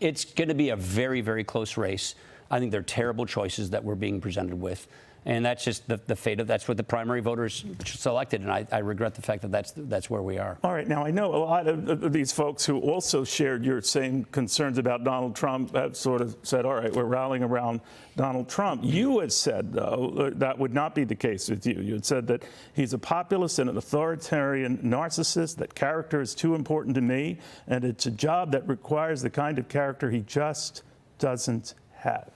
It's going to be a very, very close race. I think they're terrible choices that we're being presented with. And that's just the fate of that's what the primary voters selected. And I regret the fact that that's where we are. All right. Now, I know a lot of these folks who also shared your same concerns about Donald Trump have sort of said, all right, we're rallying around Donald Trump. You had said, though, that would not be the case with you. You had said that he's a populist and an authoritarian narcissist, that character is too important to me, and it's a job that requires the kind of character he just doesn't have.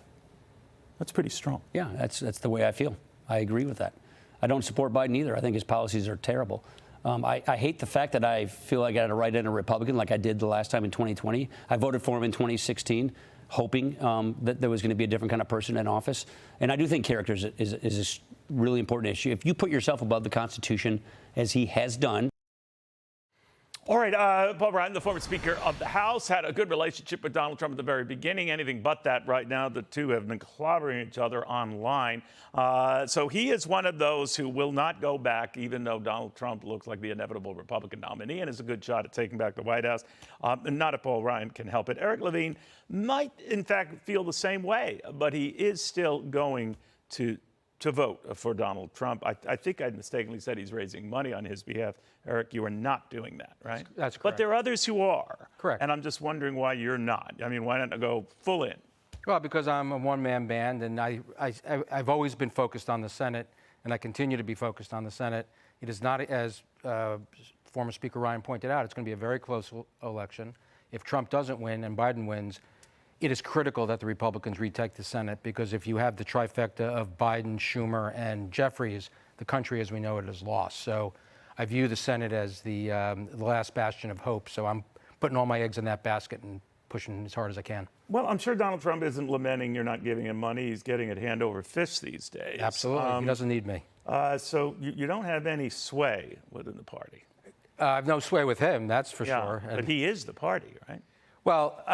That's pretty strong. Yeah, that's the way I feel. I agree with that. I don't support Biden either. I think his policies are terrible. I hate the fact that I feel like I had to write in a Republican like I did the last time in 2020. I voted for him in 2016, hoping that there was going to be a different kind of person in office. And I do think character is a really important issue. If you put yourself above the Constitution, as he has done. All right, Paul Ryan, the former Speaker of the House, had a good relationship with Donald Trump at the very beginning. Anything but that right now. The two have been clobbering each other online. So he is one of those who will not go back, even though Donald Trump looks like the inevitable Republican nominee and is a good shot at taking back the White House. And not if Paul Ryan can help it. Eric Levine might, in fact, feel the same way, but he is still going to vote for Donald Trump. I think I mistakenly said he's raising money on his behalf. Eric, you are not doing that, right? That's correct. But there are others who are. Correct. And I'm just wondering why you're not. I mean, why not go full in? Well, because I'm a one-man band, and I've always been focused on the Senate, and I continue to be focused on the Senate. It is not, as former Speaker Ryan pointed out, it's going to be a very close election. If Trump doesn't win and Biden wins, it is critical that the Republicans retake the Senate, because if you have the trifecta of Biden, Schumer, and Jeffries, the country as we know it is lost. So I view the Senate as the last bastion of hope. So I'm putting all my eggs in that basket and pushing as hard as I can. Well, I'm sure Donald Trump isn't lamenting you're not giving him money. He's getting it hand over fist these days. Absolutely. He doesn't need me. So you don't have any sway within the party. I have no sway with him, that's for sure. But he is the party, right? Well,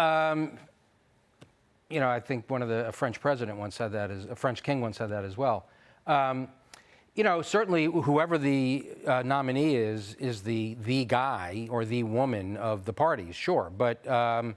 you know, I think a French president once said that, a French king once said that as well. You know, certainly whoever the nominee is the guy or the woman of the party, sure. But I'm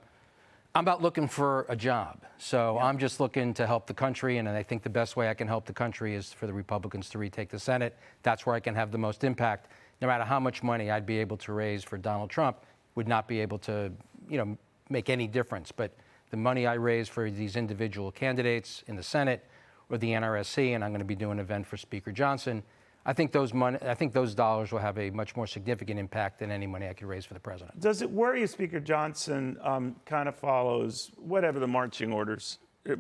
not looking for a job. So I'm just looking to help the country. And I think the best way I can help the country is for the Republicans to retake the Senate. That's where I can have the most impact. No matter how much money I'd be able to raise for Donald Trump would not be able to, you know, make any difference. But the money I raise for these individual candidates in the Senate or the NRSC, and I'm going to be doing an event for Speaker Johnson, I think those dollars will have a much more significant impact than any money I could raise for the president. Does it worry you Speaker Johnson kind of follows whatever the marching orders?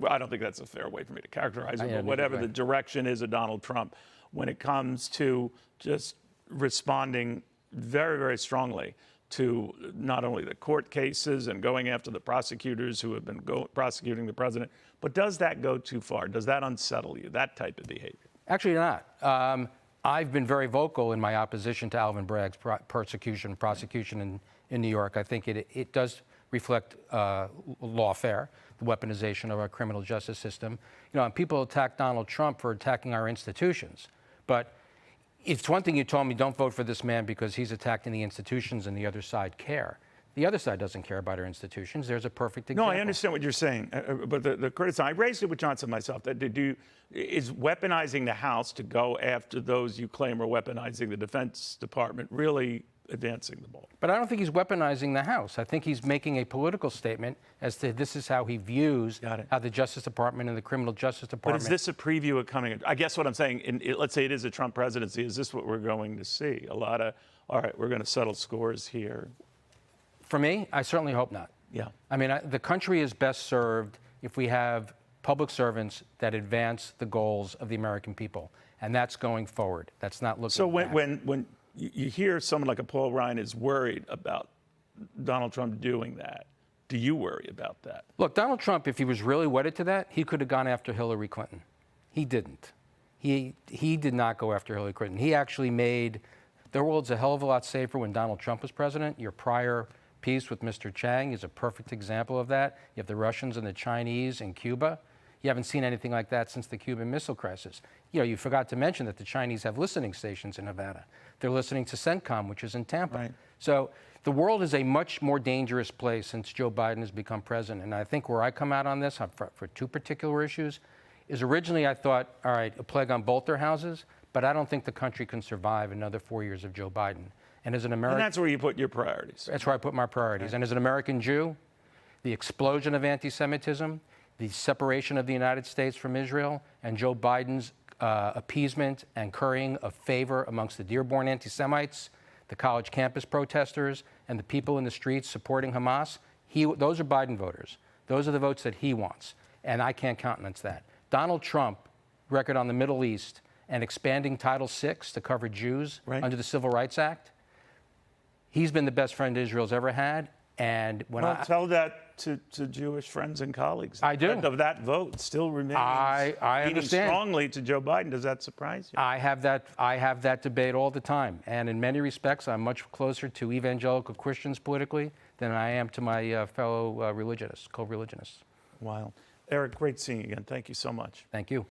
I don't think that's a fair way for me to characterize it, but whatever the direction is of Donald Trump when it comes to just responding very, very strongly to not only the court cases and going after the prosecutors who have been prosecuting the president, but does that go too far? Does that unsettle you, that type of behavior? Actually not. I've been very vocal in my opposition to Alvin Bragg's prosecution in New York. I think it does reflect lawfare, the weaponization of our criminal justice system. You know, and people attack Donald Trump for attacking our institutions, but it's one thing you told me, don't vote for this man because he's attacking the institutions and the other side care. The other side doesn't care about our institutions. There's a perfect example. No, I understand what you're saying, but the criticism, I raised it with Johnson myself, that is weaponizing the House to go after those you claim are weaponizing the Defense Department really advancing the ball? But I don't think he's weaponizing the House. I think he's making a political statement as to this is how he views how the Justice Department and the criminal justice department. But is this a preview of coming? I guess what I'm saying, let's say it is a Trump presidency, is this what we're going to see? A lot of, all right, we're going to settle scores here. For me, I certainly hope not. Yeah. I mean, the country is best served if we have public servants that advance the goals of the American people. And that's going forward. That's not looking back. So when you hear someone like a Paul Ryan is worried about Donald Trump doing that, do you worry about that? Look, Donald Trump, if he was really wedded to that, he could have gone after Hillary Clinton. He didn't. He did not go after Hillary Clinton. He actually made the world's a hell of a lot safer when Donald Trump was president. Your prior piece with Mr. Chang is a perfect example of that. You have the Russians and the Chinese in Cuba. You haven't seen anything like that since the Cuban Missile Crisis. You know, you forgot to mention that the Chinese have listening stations in Nevada. They're listening to CENTCOM, which is in Tampa. Right. So The world is a much more dangerous place since Joe Biden has become president. And I think where I come out on this for two particular issues is originally I thought, all right, a plague on both their houses, but I don't think the country can survive another 4 years of Joe Biden. And as an American, And that's where you put your priorities. that's where I put my priorities. And as an American Jew, the explosion of anti-Semitism, the separation of the United States from Israel, and Joe Biden's appeasement and currying of favor amongst the Dearborn anti-Semites, the college campus protesters, and the people in the streets supporting Hamas, those are Biden voters. Those are the votes that he wants, and I can't countenance that. Donald Trump, record on the Middle East, and expanding Title VI to cover Jews under the Civil Rights Act, he's been the best friend Israel's ever had. And when tell that to Jewish friends and colleagues. I do. Of that vote still remains I leaning understand. strongly to Joe Biden. Does that surprise you? I have that debate all the time, and in many respects, I'm much closer to evangelical Christians politically than I am to my fellow religionists, co-religionists. Wow. Eric, great seeing you again. Thank you so much. Thank you.